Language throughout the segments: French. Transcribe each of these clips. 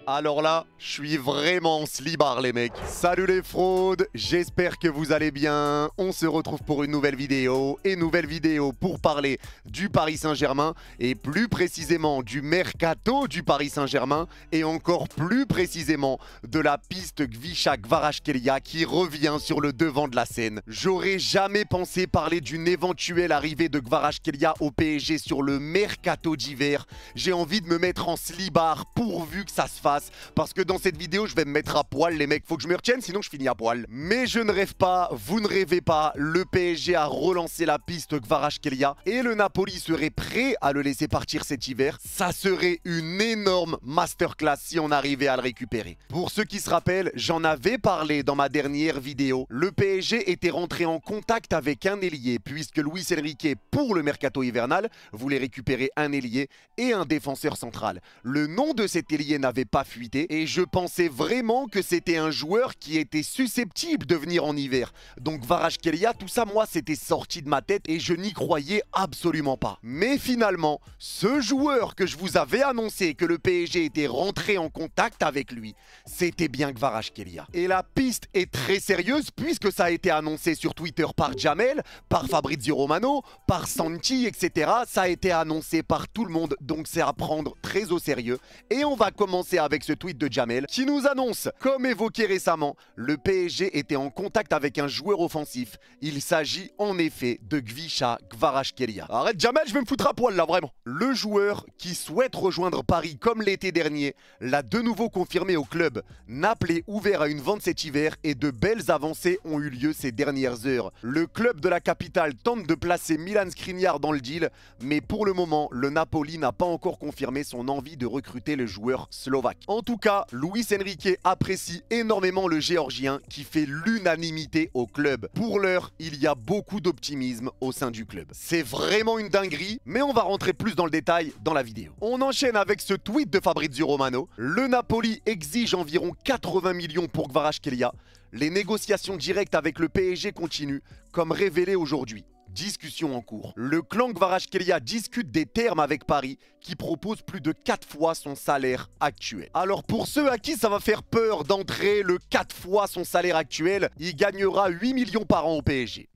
Alors là, je suis vraiment en slibard les mecs. Salut les fraudes, j'espère que vous allez bien. On se retrouve pour une nouvelle vidéo. Et nouvelle vidéo pour parler du Paris Saint-Germain. Et plus précisément du mercato du Paris Saint-Germain. Et encore plus précisément de la piste Gvicha-Kvaratskhelia qui revient sur le devant de la scène. J'aurais jamais pensé parler d'une éventuelle arrivée de Kvaratskhelia au PSG sur le mercato d'hiver. J'ai envie de me mettre en slibard pourvu que ça se fasse. Parce que dans cette vidéo, je vais me mettre à poil, les mecs. Faut que je me retienne, sinon je finis à poil. Mais je ne rêve pas, vous ne rêvez pas. Le PSG a relancé la piste Kvaratskhelia et le Napoli serait prêt à le laisser partir cet hiver. Ça serait une énorme masterclass si on arrivait à le récupérer. Pour ceux qui se rappellent, j'en avais parlé dans ma dernière vidéo. Le PSG était rentré en contact avec un ailier, puisque Luis Enrique, pour le mercato hivernal, voulait récupérer un ailier et un défenseur central. Le nom de cet ailier n'avait pas fuité et je pensais vraiment que c'était un joueur qui était susceptible de venir en hiver. Donc Kvaratskhelia, tout ça, moi, c'était sorti de ma tête et je n'y croyais absolument pas. Mais finalement, ce joueur que je vous avais annoncé que le PSG était rentré en contact avec lui, c'était bien Kvaratskhelia. Et la piste est très sérieuse puisque ça a été annoncé sur Twitter par Jamel, par Fabrizio Romano, par Santi, etc. Ça a été annoncé par tout le monde, donc c'est à prendre très au sérieux. Et on va commencer avec ce tweet de Jamel qui nous annonce, comme évoqué récemment, le PSG était en contact avec un joueur offensif. Il s'agit en effet de Gvicha Kvaratskhelia. Arrête Jamel, je vais me foutre à poil là, vraiment. Le joueur qui souhaite rejoindre Paris comme l'été dernier l'a de nouveau confirmé au club. Naples est ouvert à une vente cet hiver et de belles avancées ont eu lieu ces dernières heures. Le club de la capitale tente de placer Milan Skriniar dans le deal, mais pour le moment, le Napoli n'a pas encore confirmé son envie de recruter le joueur slovaque. En tout cas, Luis Enrique apprécie énormément le Géorgien qui fait l'unanimité au club. Pour l'heure, il y a beaucoup d'optimisme au sein du club. C'est vraiment une dinguerie, mais on va rentrer plus dans le détail dans la vidéo. On enchaîne avec ce tweet de Fabrizio Romano. Le Napoli exige environ 80 millions pour Kvaratskhelia. Les négociations directes avec le PSG continuent, comme révélé aujourd'hui. Discussion en cours. Le clan Kvaratskhelia discute des termes avec Paris qui propose plus de 4 fois son salaire actuel. Alors pour ceux à qui ça va faire peur d'entrer le 4 fois son salaire actuel, il gagnera 8 millions par an au PSG.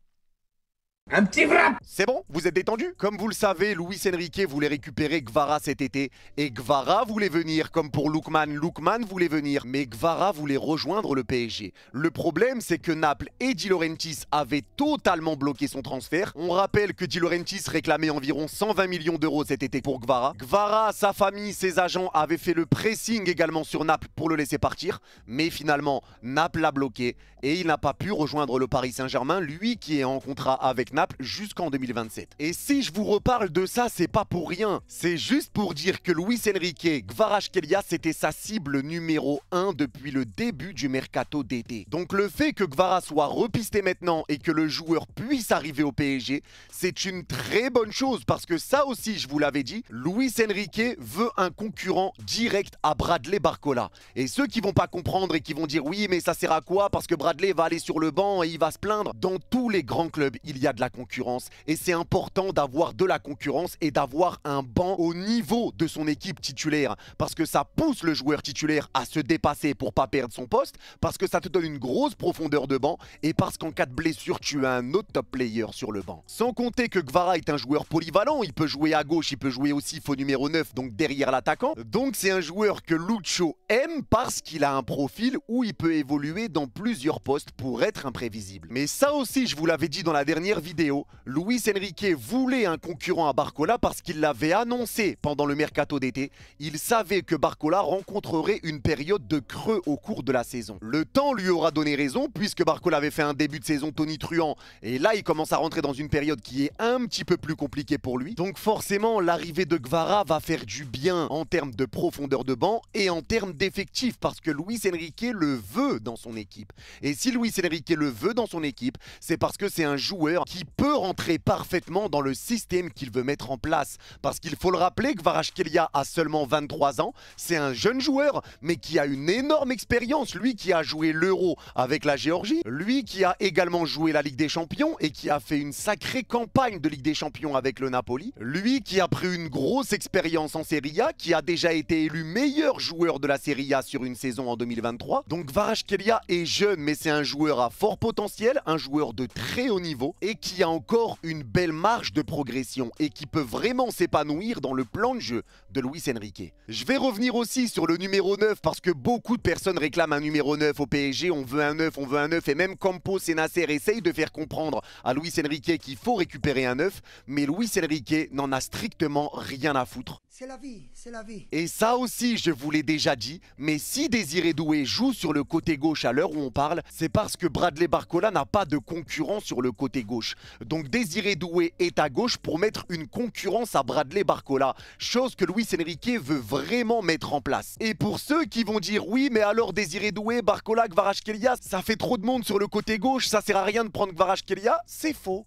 Un petit wrap. C'est bon? Vous êtes détendu? Comme vous le savez, Luis Enrique voulait récupérer Kvara cet été. Et Kvara voulait venir, comme pour Lookman. Lookman voulait venir, mais Kvara voulait rejoindre le PSG. Le problème, c'est que Naples et Di Laurentiis avaient totalement bloqué son transfert. On rappelle que Di Laurentiis réclamait environ 120 millions d'euros cet été pour Kvara. Kvara, sa famille, ses agents avaient fait le pressing également sur Naples pour le laisser partir. Mais finalement, Naples l'a bloqué et il n'a pas pu rejoindre le Paris Saint-Germain, lui qui est en contrat avec Naples jusqu'en 2027. Et si je vous reparle de ça, c'est pas pour rien. C'est juste pour dire que Luis Enrique, Kvaratskhelia, c'était sa cible numéro 1 depuis le début du mercato d'été. Donc le fait que Kvara soit repisté maintenant et que le joueur puisse arriver au PSG, c'est une très bonne chose parce que ça aussi, je vous l'avais dit, Luis Enrique veut un concurrent direct à Bradley Barcola. Et ceux qui vont pas comprendre et qui vont dire oui, mais ça sert à quoi parce que Bradley va aller sur le banc et il va se plaindre. Dans tous les grands clubs, il y a de la concurrence et c'est important d'avoir de la concurrence et d'avoir un banc au niveau de son équipe titulaire parce que ça pousse le joueur titulaire à se dépasser pour pas perdre son poste, parce que ça te donne une grosse profondeur de banc et parce qu'en cas de blessure tu as un autre top player sur le banc. Sans compter que Kvara est un joueur polyvalent, il peut jouer à gauche, il peut jouer aussi faux numéro 9, donc derrière l'attaquant. Donc c'est un joueur que Lucho aime parce qu'il a un profil où il peut évoluer dans plusieurs postes pour être imprévisible. Mais ça aussi, je vous l'avais dit dans la dernière vidéo, Luis Enrique voulait un concurrent à Barcola parce qu'il l'avait annoncé pendant le mercato d'été. Il savait que Barcola rencontrerait une période de creux au cours de la saison. Le temps lui aura donné raison puisque Barcola avait fait un début de saison tonitruant et là il commence à rentrer dans une période qui est un petit peu plus compliquée pour lui. Donc forcément l'arrivée de Kvara va faire du bien en termes de profondeur de banc et en termes d'effectifs parce que Luis Enrique le veut dans son équipe. Et si Luis Enrique le veut dans son équipe, c'est parce que c'est un joueur qui peut rentrer parfaitement dans le système qu'il veut mettre en place. Parce qu'il faut le rappeler, Kvaratskhelia a seulement 23 ans, c'est un jeune joueur, mais qui a une énorme expérience. Lui qui a joué l'Euro avec la Géorgie, lui qui a également joué la Ligue des Champions et qui a fait une sacrée campagne de Ligue des Champions avec le Napoli, lui qui a pris une grosse expérience en Serie A, qui a déjà été élu meilleur joueur de la Serie A sur une saison en 2023. Donc Kvaratskhelia est jeune, mais c'est un joueur à fort potentiel, un joueur de très haut niveau et qui a encore une belle marge de progression et qui peut vraiment s'épanouir dans le plan de jeu de Luis Enrique. Je vais revenir aussi sur le numéro 9 parce que beaucoup de personnes réclament un numéro 9 au PSG, on veut un 9, on veut un 9 et même Campos et Nasser essayent de faire comprendre à Luis Enrique qu'il faut récupérer un 9, mais Luis Enrique n'en a strictement rien à foutre. C'est la vie, c'est la vie. Et ça aussi, je vous l'ai déjà dit, mais si Désiré Doué joue sur le côté gauche à l'heure où on parle, c'est parce que Bradley Barcola n'a pas de concurrent sur le côté gauche. Donc Désiré Doué est à gauche pour mettre une concurrence à Bradley Barcola, chose que Luis Enrique veut vraiment mettre en place. Et pour ceux qui vont dire oui, mais alors Désiré Doué, Barcola, Kvaratskhelia, ça fait trop de monde sur le côté gauche, ça sert à rien de prendre Kvaratskhelia, c'est faux.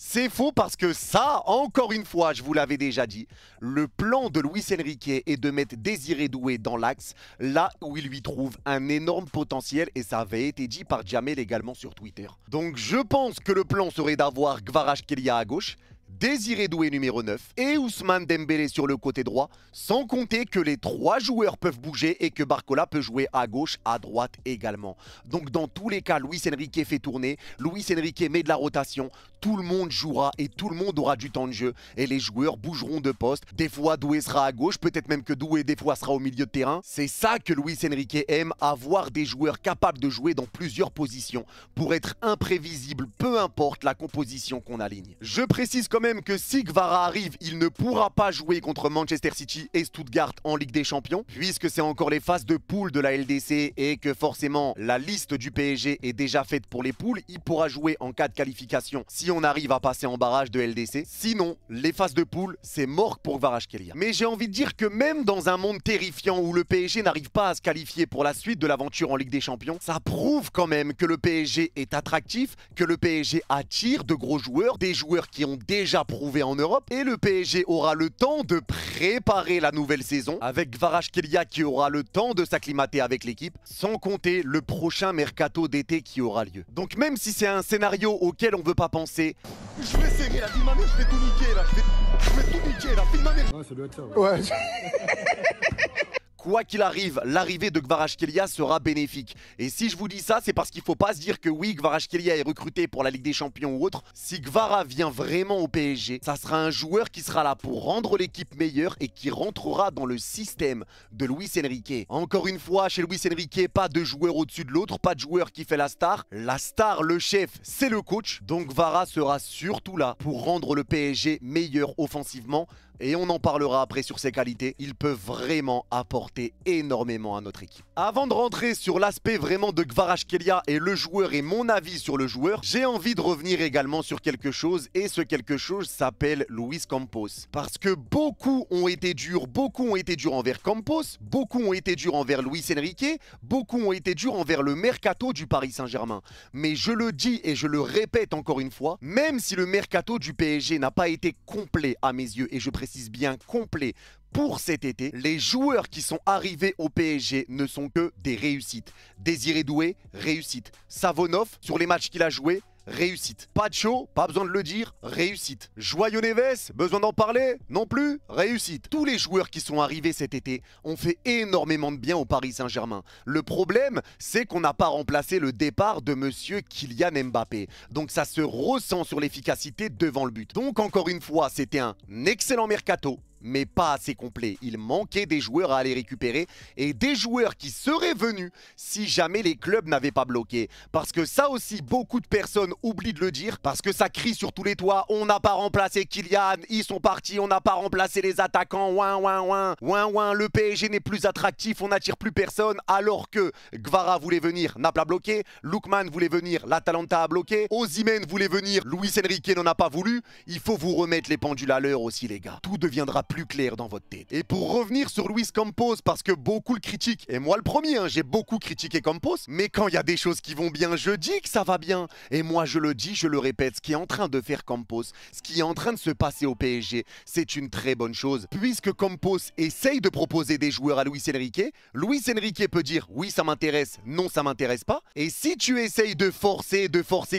C'est faux parce que ça, encore une fois, je vous l'avais déjà dit, le plan de Luis Enrique est de mettre Désiré Doué dans l'axe, là où il lui trouve un énorme potentiel et ça avait été dit par Jamel également sur Twitter. Donc je pense que le plan serait d'avoir Kvaratskhelia à gauche, Désiré Doué numéro 9 et Ousmane Dembélé sur le côté droit, sans compter que les 3 joueurs peuvent bouger et que Barcola peut jouer à gauche, à droite également. Donc dans tous les cas, Luis Enrique fait tourner, Luis Enrique met de la rotation, tout le monde jouera et tout le monde aura du temps de jeu et les joueurs bougeront de poste. Des fois Doué sera à gauche, peut-être même que Doué des fois sera au milieu de terrain. C'est ça que Luis Enrique aime, avoir des joueurs capables de jouer dans plusieurs positions pour être imprévisible, peu importe la composition qu'on aligne. Je précise quand même que si Kvara arrive, il ne pourra pas jouer contre Manchester City et Stuttgart en Ligue des Champions, puisque c'est encore les phases de poule de la LDC et que forcément la liste du PSG est déjà faite pour les poules. Il pourra jouer en cas de qualification si on arrive à passer en barrage de LDC. Sinon, les phases de poule, c'est mort pour Kvaratskhelia. Mais j'ai envie de dire que même dans un monde terrifiant où le PSG n'arrive pas à se qualifier pour la suite de l'aventure en Ligue des Champions, ça prouve quand même que le PSG est attractif, que le PSG attire de gros joueurs, des joueurs qui ont déjà prouvé en Europe, et le PSG aura le temps de préparer la nouvelle saison avec Kvaratskhelia qui aura le temps de s'acclimater avec l'équipe, sans compter le prochain mercato d'été qui aura lieu. Donc même si c'est un scénario auquel on veut pas penser, je vais serrer la vie de ma mère, je vais tout niquer là, je vais tout niquer la vie de ma mère. Ouais, ça doit être ça. Ouais. Quoi qu'il arrive, l'arrivée de Kvaratskhelia sera bénéfique. Et si je vous dis ça, c'est parce qu'il ne faut pas se dire que oui, Kvaratskhelia est recruté pour la Ligue des Champions ou autre. Si Kvara vient vraiment au PSG, ça sera un joueur qui sera là pour rendre l'équipe meilleure et qui rentrera dans le système de Luis Enrique. Encore une fois, chez Luis Enrique, pas de joueur au-dessus de l'autre, pas de joueur qui fait la star. La star, le chef, c'est le coach. Donc Kvara sera surtout là pour rendre le PSG meilleur offensivement. Et on en parlera après sur ses qualités. Il peut vraiment apporter énormément à notre équipe. Avant de rentrer sur l'aspect vraiment de Kvaratskhelia et le joueur et mon avis sur le joueur, j'ai envie de revenir également sur quelque chose. Et ce quelque chose s'appelle Luis Campos. Parce que beaucoup ont été durs envers Campos, beaucoup ont été durs envers Luis Enrique, beaucoup ont été durs envers le mercato du Paris Saint-Germain. Mais je le dis et je le répète encore une fois, même si le mercato du PSG n'a pas été complet à mes yeux, et je précise bien complet pour cet été, les joueurs qui sont arrivés au PSG ne sont que des réussites. Désiré Doué, réussite. Savonov, sur les matchs qu'il a joué, réussite. Pacho, pas besoin de le dire, réussite. Joyeux Neves, besoin d'en parler? Non plus, réussite. Tous les joueurs qui sont arrivés cet été ont fait énormément de bien au Paris Saint-Germain. Le problème, c'est qu'on n'a pas remplacé le départ de monsieur Kylian Mbappé. Donc ça se ressent sur l'efficacité devant le but. Donc encore une fois, c'était un excellent mercato, mais pas assez complet. Il manquait des joueurs à aller récupérer et des joueurs qui seraient venus si jamais les clubs n'avaient pas bloqué. Parce que ça aussi, beaucoup de personnes oublient de le dire, parce que ça crie sur tous les toits, on n'a pas remplacé Kylian, ils sont partis, on n'a pas remplacé les attaquants, ouin, ouin, ouin, ouin, ouin, le PSG n'est plus attractif, on n'attire plus personne, alors que Kvara voulait venir, n'a pas bloqué, Lookman voulait venir, l'Atalanta a bloqué, Osimhen voulait venir, Luis Enrique n'en a pas voulu. Il faut vous remettre les pendules à l'heure aussi les gars. Tout deviendra plus clair dans votre tête. Et pour revenir sur Luis Campos, parce que beaucoup le critiquent, et moi le premier, j'ai beaucoup critiqué Campos, mais quand il y a des choses qui vont bien, je dis que ça va bien. Et moi je le dis, je le répète, ce qui est en train de faire Campos, ce qui est en train de se passer au PSG, c'est une très bonne chose. Puisque Campos essaye de proposer des joueurs à Luis Enrique peut dire oui ça m'intéresse, non ça m'intéresse pas. Et si tu essayes de forcer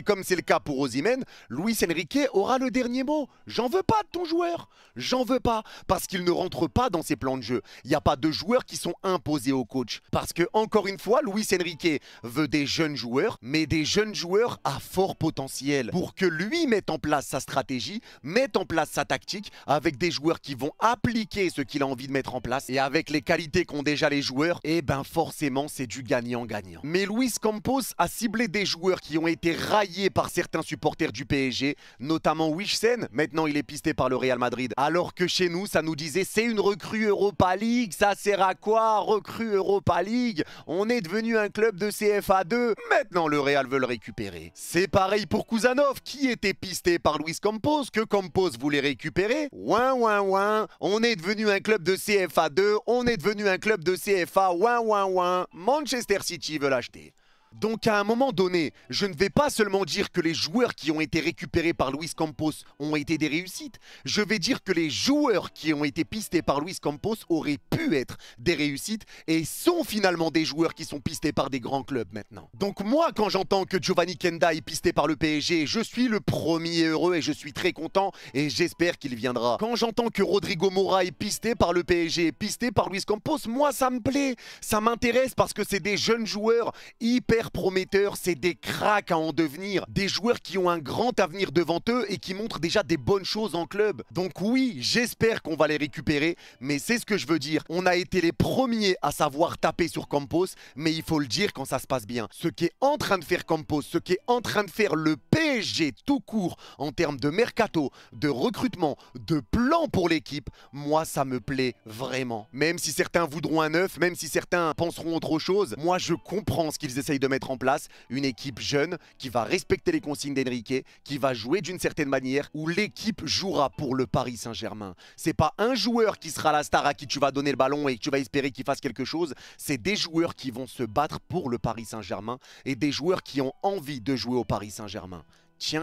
comme c'est le cas pour Osimhen, Luis Enrique aura le dernier mot. J'en veux pas de ton joueur, j'en veux pas, parce qu'il ne rentre pas dans ses plans de jeu. Il n'y a pas de joueurs qui sont imposés au coach. Parce que, encore une fois, Luis Enrique veut des jeunes joueurs, mais des jeunes joueurs à fort potentiel. Pour que lui mette en place sa stratégie, mette en place sa tactique, avec des joueurs qui vont appliquer ce qu'il a envie de mettre en place, et avec les qualités qu'ont déjà les joueurs, et ben forcément c'est du gagnant-gagnant. Mais Luis Campos a ciblé des joueurs qui ont été raillés par certains supporters du PSG, notamment Wissem. Maintenant il est pisté par le Real Madrid, alors que chez nous ça nous disait c'est une recrue Europa League, ça sert à quoi recrue Europa League? On est devenu un club de CFA2, maintenant le Real veut le récupérer. C'est pareil pour Kuzanov qui était pisté par Luis Campos, que Campos voulait récupérer. Ouin ouin ouin, on est devenu un club de CFA2, on est devenu un club de CFA, ouin ouin ouin, Manchester City veut l'acheter. Donc à un moment donné, je ne vais pas seulement dire que les joueurs qui ont été récupérés par Luis Campos ont été des réussites. Je vais dire que les joueurs qui ont été pistés par Luis Campos auraient pu être des réussites et sont finalement des joueurs qui sont pistés par des grands clubs maintenant. Donc moi, quand j'entends que Giovanni Kenda est pisté par le PSG, je suis le premier heureux et je suis très content et j'espère qu'il viendra. Quand j'entends que Rodrigo Moura est pisté par le PSG, pisté par Luis Campos, moi ça me plaît, ça m'intéresse parce que c'est des jeunes joueurs hyper prometteurs, c'est des cracks à en devenir, des joueurs qui ont un grand avenir devant eux et qui montrent déjà des bonnes choses en club. Donc oui, j'espère qu'on va les récupérer, mais c'est ce que je veux dire. On a été les premiers à savoir taper sur Campos, mais il faut le dire quand ça se passe bien. Ce qu'est en train de faire Campos, ce qu'est en train de faire le PSG tout court en termes de mercato, de recrutement, de plan pour l'équipe, moi ça me plaît vraiment. Même si certains voudront un neuf, même si certains penseront autre chose, moi je comprends ce qu'ils essayent de mettre en place, une équipe jeune qui va respecter les consignes d'Enrique, qui va jouer d'une certaine manière, où l'équipe jouera pour le Paris Saint-Germain. C'est pas un joueur qui sera la star à qui tu vas donner le ballon et que tu vas espérer qu'il fasse quelque chose, c'est des joueurs qui vont se battre pour le Paris Saint-Germain et des joueurs qui ont envie de jouer au Paris Saint-Germain.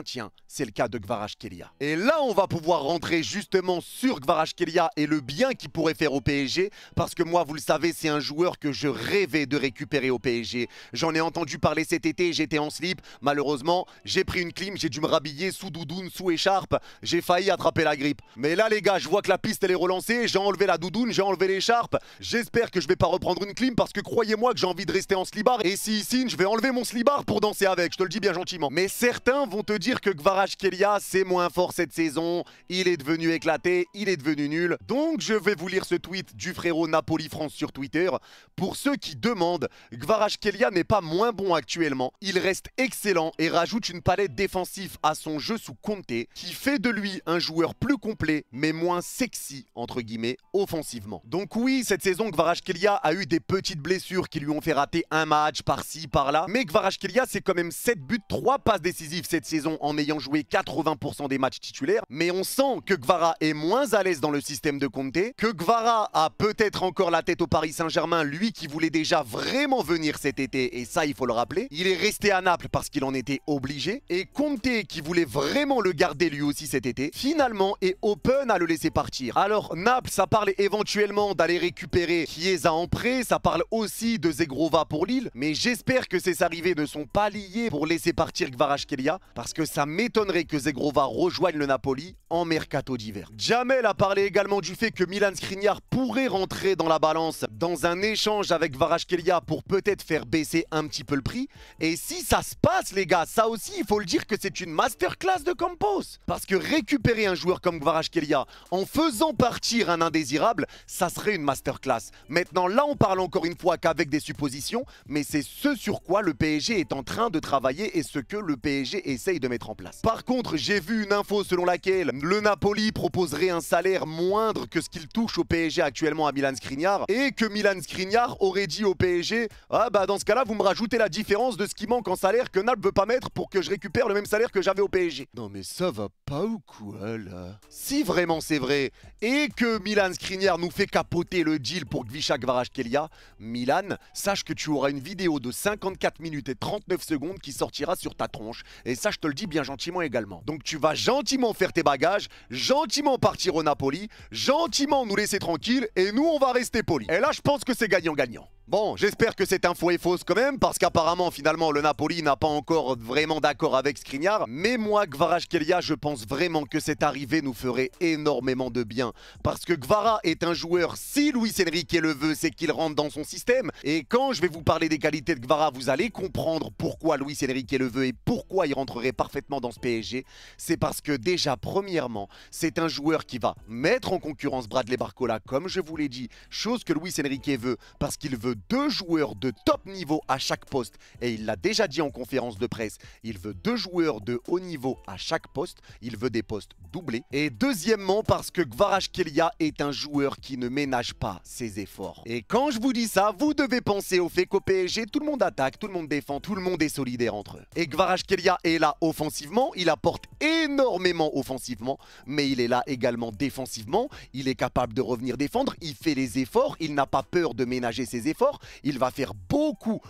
Tiens, c'est le cas de Kvaratskhelia. Et là, on va pouvoir rentrer justement sur Kvaratskhelia et le bien qu'il pourrait faire au PSG. Parce que moi, vous le savez, c'est un joueur que je rêvais de récupérer au PSG. J'en ai entendu parler cet été, j'étais en slip. Malheureusement, j'ai pris une clim, j'ai dû me rhabiller sous doudoune, sous écharpe. J'ai failli attraper la grippe. Mais là, les gars, je vois que la piste, elle est relancée. J'ai enlevé la doudoune, j'ai enlevé l'écharpe. J'espère que je vais pas reprendre une clim parce que croyez-moi que j'ai envie de rester en slibard. Et si ici, je vais enlever mon slibard pour danser avec. Je te le dis bien gentiment. Mais certains vont te dire que Kvaratskhelia c'est moins fort cette saison, il est devenu éclaté, il est devenu nul. Donc je vais vous lire ce tweet du frérot Napoli France sur Twitter. Pour ceux qui demandent, Kvaratskhelia n'est pas moins bon actuellement, il reste excellent et rajoute une palette défensive à son jeu sous Conte qui fait de lui un joueur plus complet mais moins sexy entre guillemets offensivement. Donc oui, cette saison Kvaratskhelia a eu des petites blessures qui lui ont fait rater un match par-ci par-là, mais Kvaratskhelia c'est quand même 7 buts, 3 passes décisives cette saison en ayant joué 80% des matchs titulaires, mais on sent que Kvara est moins à l'aise dans le système de Conte, que Kvara a peut-être encore la tête au Paris Saint-Germain, lui qui voulait déjà vraiment venir cet été, et ça il faut le rappeler. Il est resté à Naples parce qu'il en était obligé, et Conte qui voulait vraiment le garder lui aussi cet été, finalement est open à le laisser partir. Alors Naples, ça parle éventuellement d'aller récupérer Chiesa en prêt, ça parle aussi de Zegrova pour Lille, mais j'espère que ces arrivées ne sont pas liées pour laisser partir Kvaratskhelia, parce que ça m'étonnerait que Zegrova rejoigne le Napoli en mercato d'hiver. Jamel a parlé également du fait que Milan Skriniar pourrait rentrer dans la balance dans un échange avec Kvaratskhelia pour peut-être faire baisser un petit peu le prix. Et si ça se passe les gars, ça aussi il faut le dire que c'est une masterclass de Campos. Parce que récupérer un joueur comme Kvaratskhelia en faisant partir un indésirable, ça serait une masterclass. Maintenant là on parle encore une fois qu'avec des suppositions, mais c'est ce sur quoi le PSG est en train de travailler et ce que le PSG essaie essaye de mettre en place. Par contre, j'ai vu une info selon laquelle le Napoli proposerait un salaire moindre que ce qu'il touche au PSG actuellement à Milan Skriniar et que Milan Skriniar aurait dit au PSG « Ah bah dans ce cas-là, vous me rajoutez la différence de ce qui manque en salaire que Naples veut pas mettre pour que je récupère le même salaire que j'avais au PSG. » Non mais ça va pas ou quoi là? Si vraiment c'est vrai et que Milan Skriniar nous fait capoter le deal pour Gvicha Kvaratskhelia, Milan, sache que tu auras une vidéo de 54 minutes et 39 secondes qui sortira sur ta tronche. Et ça, je te le dis bien gentiment également. Donc tu vas gentiment faire tes bagages, gentiment partir au Napoli, gentiment nous laisser tranquilles et nous, on va rester polis. Et là, je pense que c'est gagnant-gagnant. Bon, j'espère que cette info est fausse quand même, parce qu'apparemment, finalement, le Napoli n'a pas encore vraiment d'accord avec Skriniar. Mais moi, Kvaratskhelia, je pense vraiment que cette arrivée nous ferait énormément de bien. Parce que Kvara est un joueur, si Luis Enrique le veut, c'est qu'il rentre dans son système. Et quand je vais vous parler des qualités de Kvara, vous allez comprendre pourquoi Luis Enrique le veut et pourquoi il rentrerait parfaitement dans ce PSG. C'est parce que déjà, premièrement, c'est un joueur qui va mettre en concurrence Bradley Barcola, comme je vous l'ai dit, chose que Luis Enrique veut, parce qu'il veut 2 joueurs de top niveau à chaque poste, et il l'a déjà dit en conférence de presse, il veut 2 joueurs de haut niveau à chaque poste, il veut des postes doublés, et deuxièmement parce que Kvaratskhelia est un joueur qui ne ménage pas ses efforts. Et quand je vous dis ça, vous devez penser au fait qu'au PSG, tout le monde attaque, tout le monde défend, tout le monde est solidaire entre eux. Et Kvaratskhelia est là offensivement, il apporte énormément offensivement, mais il est là également défensivement, il est capable de revenir défendre, il fait les efforts, il n'a pas peur de ménager ses efforts. Il va faire beaucoup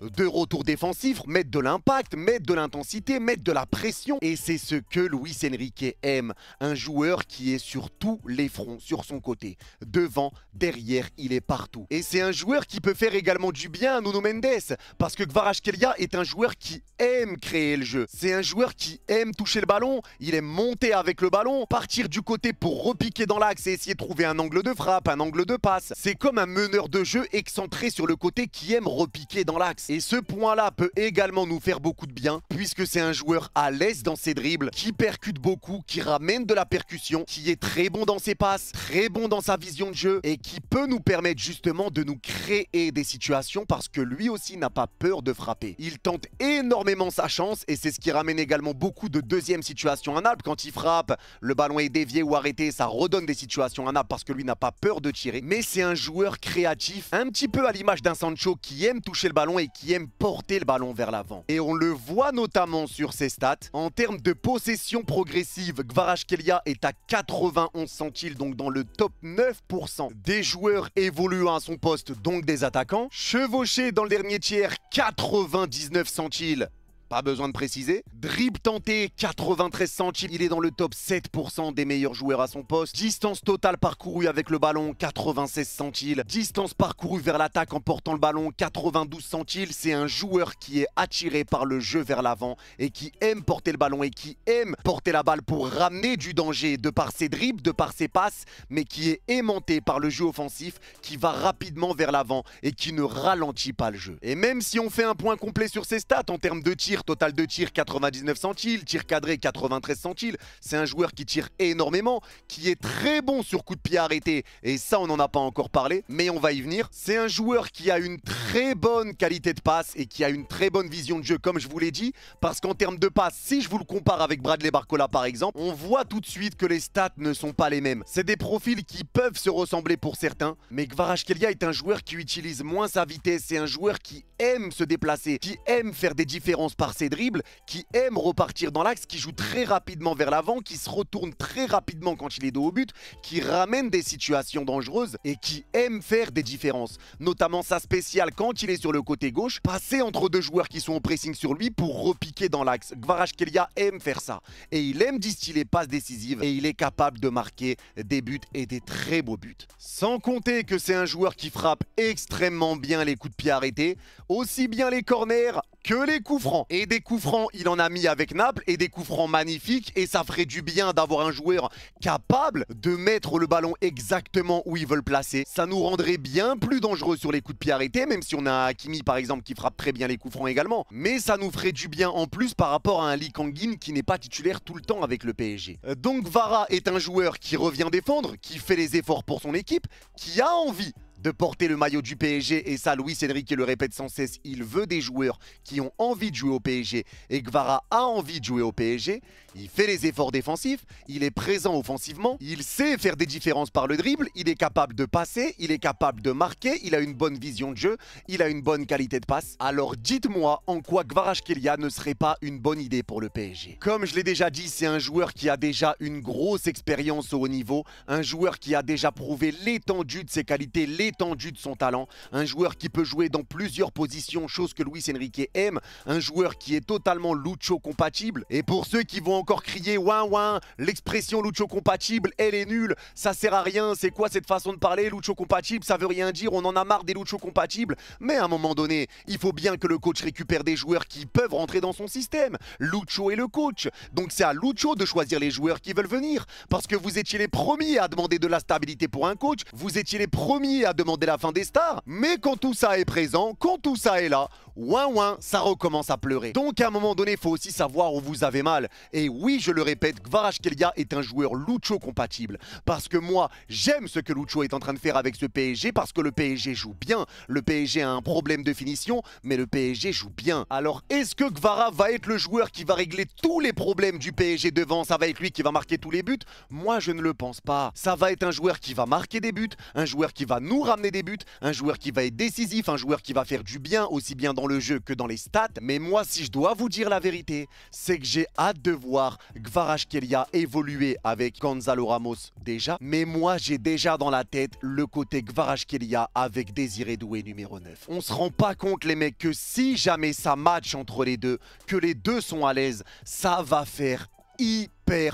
de retours défensifs, mettre de l'impact, mettre de l'intensité, mettre de la pression. Et c'est ce que Luis Enrique aime. Un joueur qui est sur tous les fronts, sur son côté. Devant, derrière, il est partout. Et c'est un joueur qui peut faire également du bien à Nuno Mendes. Parce que Kvaratskhelia est un joueur qui aime créer le jeu. C'est un joueur qui aime toucher le ballon. Il aime monter avec le ballon, partir du côté pour repiquer dans l'axe et essayer de trouver un angle de frappe, un angle de passe. C'est comme un meneur de jeu centré sur le côté qui aime repiquer dans l'axe. Et ce point-là peut également nous faire beaucoup de bien, puisque c'est un joueur à l'aise dans ses dribbles, qui percute beaucoup, qui ramène de la percussion, qui est très bon dans ses passes, très bon dans sa vision de jeu, et qui peut nous permettre justement de nous créer des situations, parce que lui aussi n'a pas peur de frapper. Il tente énormément sa chance, et c'est ce qui ramène également beaucoup de deuxième situations à Naples. Quand il frappe, le ballon est dévié ou arrêté, ça redonne des situations à Naples, parce que lui n'a pas peur de tirer. Mais c'est un joueur créatif, un petit peu à l'image d'un Sancho qui aime toucher le ballon et qui aime porter le ballon vers l'avant. Et on le voit notamment sur ses stats. En termes de possession progressive, Kvaratskhelia est à 91 centiles, donc dans le top 9% des joueurs évoluant à son poste, donc des attaquants. Chevauché dans le dernier tiers, 99 centiles. Pas besoin de préciser. Dribble tenté, 93 centiles. Il est dans le top 7% des meilleurs joueurs à son poste. Distance totale parcourue avec le ballon, 96 centiles. Distance parcourue vers l'attaque en portant le ballon, 92 centiles. C'est un joueur qui est attiré par le jeu vers l'avant et qui aime porter le ballon et qui aime porter la balle pour ramener du danger de par ses dribbles, de par ses passes, mais qui est aimanté par le jeu offensif, qui va rapidement vers l'avant et qui ne ralentit pas le jeu. Et même si on fait un point complet sur ses stats en termes de tir, total de tir 99 centiles, tir cadré 93 centiles. C'est un joueur qui tire énormément, qui est très bon sur coup de pied arrêté. Et ça, on n'en a pas encore parlé, mais on va y venir. C'est un joueur qui a une très bonne qualité de passe et qui a une très bonne vision de jeu, comme je vous l'ai dit. Parce qu'en termes de passe, si je vous le compare avec Bradley Barcola par exemple, on voit tout de suite que les stats ne sont pas les mêmes. C'est des profils qui peuvent se ressembler pour certains, mais Kvaratskhelia est un joueur qui utilise moins sa vitesse. C'est un joueur qui aime se déplacer, qui aime faire des différences par ses dribbles, qui aime repartir dans l'axe, qui joue très rapidement vers l'avant, qui se retourne très rapidement quand il est dos au but, qui ramène des situations dangereuses et qui aime faire des différences. Notamment sa spéciale quand il est sur le côté gauche, passer entre deux joueurs qui sont au pressing sur lui pour repiquer dans l'axe. Kvaratskhelia aime faire ça. Et il aime distiller passes décisives et il est capable de marquer des buts et des très beaux buts. Sans compter que c'est un joueur qui frappe extrêmement bien les coups de pied arrêtés, aussi bien les corners que les coups francs. Et des coups francs, il en a mis avec Naples, et des coups francs magnifiques, et ça ferait du bien d'avoir un joueur capable de mettre le ballon exactement où il veut le placer. Ça nous rendrait bien plus dangereux sur les coups de pied arrêtés, même si on a Hakimi par exemple qui frappe très bien les coups francs également. Mais ça nous ferait du bien en plus par rapport à un Lee Kang-in qui n'est pas titulaire tout le temps avec le PSG. Donc Kvara est un joueur qui revient défendre, qui fait les efforts pour son équipe, qui a envie de porter le maillot du PSG. Et ça, Luis Enrique le répète sans cesse, il veut des joueurs qui ont envie de jouer au PSG. Et Kvara a envie de jouer au PSG. Il fait les efforts défensifs, il est présent offensivement, il sait faire des différences par le dribble, il est capable de passer, il est capable de marquer, il a une bonne vision de jeu, il a une bonne qualité de passe. Alors dites-moi en quoi Kvaratskhelia ne serait pas une bonne idée pour le PSG. Comme je l'ai déjà dit, c'est un joueur qui a déjà une grosse expérience au haut niveau, un joueur qui a déjà prouvé l'étendue de ses qualités, l'étendue de son talent, un joueur qui peut jouer dans plusieurs positions, chose que Luis Enrique aime, un joueur qui est totalement Lucho compatible. Et pour ceux qui vont encore crier ouin ouin, l'expression Lucho compatible, elle est nulle, ça sert à rien, c'est quoi cette façon de parler, Lucho compatible, ça veut rien dire, on en a marre des Lucho compatibles. Mais à un moment donné, il faut bien que le coach récupère des joueurs qui peuvent rentrer dans son système. Lucho est le coach, donc c'est à Lucho de choisir les joueurs qui veulent venir, parce que vous étiez les premiers à demander de la stabilité pour un coach, vous étiez les premiers à demander la fin des stars, mais quand tout ça est présent, quand tout ça est là, ouin ouin, ça recommence à pleurer. Donc à un moment donné, il faut aussi savoir où vous avez mal. Et oui, je le répète, Kvaratskhelia est un joueur Lucho compatible. Parce que moi, j'aime ce que Lucho est en train de faire avec ce PSG, parce que le PSG joue bien. Le PSG a un problème de finition, mais le PSG joue bien. Alors, est-ce que Kvara va être le joueur qui va régler tous les problèmes du PSG devant? Ça va être lui qui va marquer tous les buts? Moi, je ne le pense pas. Ça va être un joueur qui va marquer des buts, un joueur qui va nous ramener des buts, un joueur qui va être décisif, un joueur qui va faire du bien, aussi bien dans le jeu que dans les stats. Mais moi, si je dois vous dire la vérité, c'est que j'ai hâte de voir Kvaratskhelia évoluer avec Gonzalo Ramos déjà. Mais moi, j'ai déjà dans la tête le côté Kvaratskhelia avec Désiré Doué numéro 9. On se rend pas compte, les mecs, que si jamais ça match entre les deux, que les deux sont à l'aise, ça va faire hyper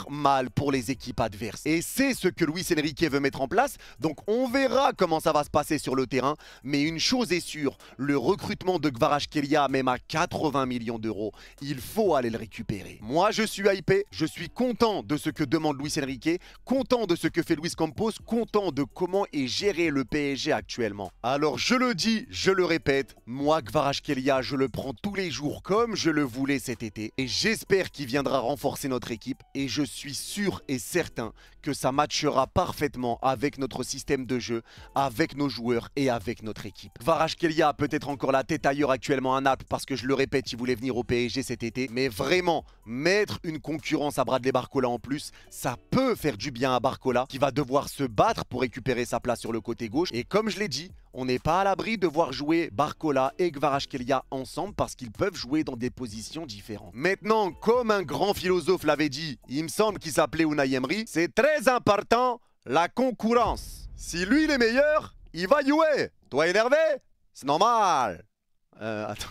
mal pour les équipes adverses. Et c'est ce que Luis Enrique veut mettre en place, donc on verra comment ça va se passer sur le terrain, mais une chose est sûre, le recrutement de Kvaratskhelia, même à 80 millions d'euros, il faut aller le récupérer. Moi je suis hypé, je suis content de ce que demande Luis Enrique, content de ce que fait Luis Campos, content de comment est géré le PSG actuellement. Alors je le dis, je le répète, moi Kvaratskhelia, je le prends tous les jours comme je le voulais cet été, et j'espère qu'il viendra renforcer notre équipe, et je suis sûr et certain que ça matchera parfaitement avec notre système de jeu, avec nos joueurs et avec notre équipe. Kvaratskhelia a peut-être encore la tête ailleurs actuellement à Naples parce que je le répète, il voulait venir au PSG cet été, mais vraiment, mettre une concurrence à Bradley Barcola en plus, ça peut faire du bien à Barcola qui va devoir se battre pour récupérer sa place sur le côté gauche. Et comme je l'ai dit, on n'est pas à l'abri de voir jouer Barcola et Kvaratskhelia ensemble parce qu'ils peuvent jouer dans des positions différentes. Maintenant, comme un grand philosophe l'avait dit, il me semble qu'il s'appelait Unai Emery, c'est très important la concurrence. Si lui il est meilleur, il va jouer. Toi énervé? C'est normal. Attends.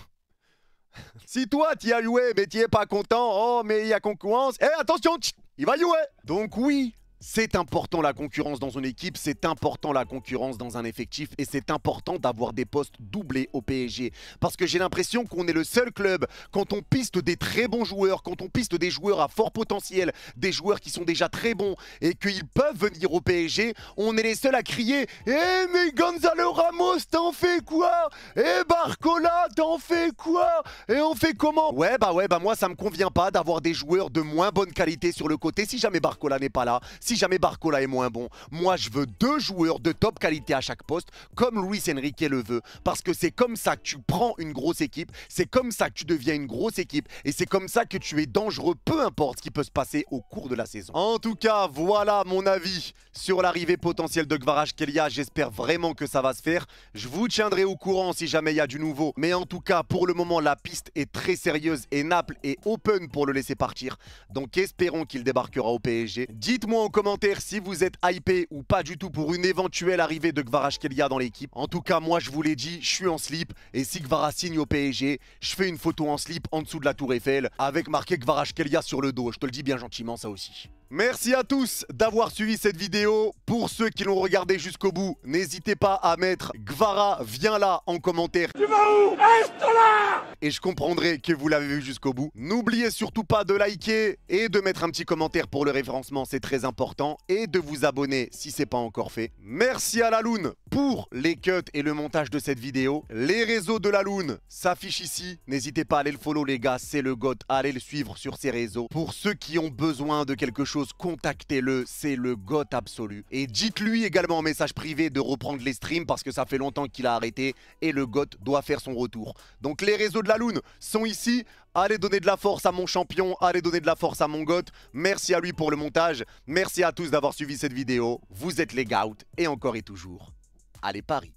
Si toi tu as joué mais tu n'es pas content, oh mais il y a concurrence, attention, il va jouer. Donc oui, c'est important la concurrence dans une équipe, c'est important la concurrence dans un effectif et c'est important d'avoir des postes doublés au PSG. Parce que j'ai l'impression qu'on est le seul club, quand on piste des très bons joueurs, quand on piste des joueurs à fort potentiel, des joueurs qui sont déjà très bons et qu'ils peuvent venir au PSG, on est les seuls à crier « Eh mais Gonzalo Ramos, t'en fais quoi? Eh Barcola, t'en fais quoi? Et on fait comment ?» Ouais bah moi ça me convient pas d'avoir des joueurs de moins bonne qualité sur le côté si jamais Barcola n'est pas là. Si jamais Barcola est moins bon, moi je veux deux joueurs de top qualité à chaque poste, comme Luis Enrique le veut, parce que c'est comme ça que tu prends une grosse équipe, c'est comme ça que tu deviens une grosse équipe, et c'est comme ça que tu es dangereux, peu importe ce qui peut se passer au cours de la saison. En tout cas, voilà mon avis sur l'arrivée potentielle de Kvaratskhelia, j'espère vraiment que ça va se faire. Je vous tiendrai au courant si jamais il y a du nouveau, mais en tout cas, pour le moment, la piste est très sérieuse et Naples est open pour le laisser partir, donc espérons qu'il débarquera au PSG. Dites-moi en commentaire si vous êtes hypé ou pas du tout pour une éventuelle arrivée de Kvaratskhelia dans l'équipe. En tout cas, moi je vous l'ai dit, je suis en slip et si Kvara signe au PSG, je fais une photo en slip en dessous de la tour Eiffel avec marqué Kvaratskhelia sur le dos. Je te le dis bien gentiment, ça aussi. Merci à tous d'avoir suivi cette vidéo. Pour ceux qui l'ont regardé jusqu'au bout, n'hésitez pas à mettre Kvara viens là en commentaire. Tu vas où? Reste là! Et je comprendrai que vous l'avez vu jusqu'au bout. N'oubliez surtout pas de liker et de mettre un petit commentaire pour le référencement, c'est très important. Et de vous abonner si c'est pas encore fait. Merci à Laloun pour les cuts et le montage de cette vidéo. Les réseaux de Laloun s'affichent ici. N'hésitez pas à aller le follow les gars, c'est le GOAT. Allez le suivre sur ses réseaux. Pour ceux qui ont besoin de quelque chose chose, contactez-le, c'est le GOAT absolu. Et dites-lui également en message privé de reprendre les streams parce que ça fait longtemps qu'il a arrêté et le GOAT doit faire son retour. Donc les réseaux de la Lune sont ici. Allez donner de la force à mon champion, allez donner de la force à mon GOAT. Merci à lui pour le montage. Merci à tous d'avoir suivi cette vidéo. Vous êtes les GOAT et encore et toujours. Allez Paris.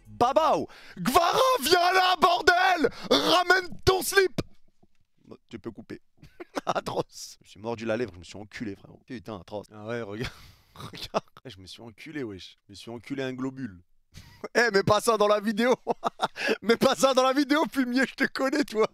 Babao, Gvara, viens là, bordel! Ramène ton slip! Tu peux couper. Atroce. Je me suis mordu la lèvre, je me suis enculé, frérot. Putain, atroce. Ah ouais, regarde. Regarde. Je me suis enculé, wesh. Je me suis enculé un globule. Eh, mets pas ça dans la vidéo. Mets pas ça dans la vidéo, fumier, je te connais, toi.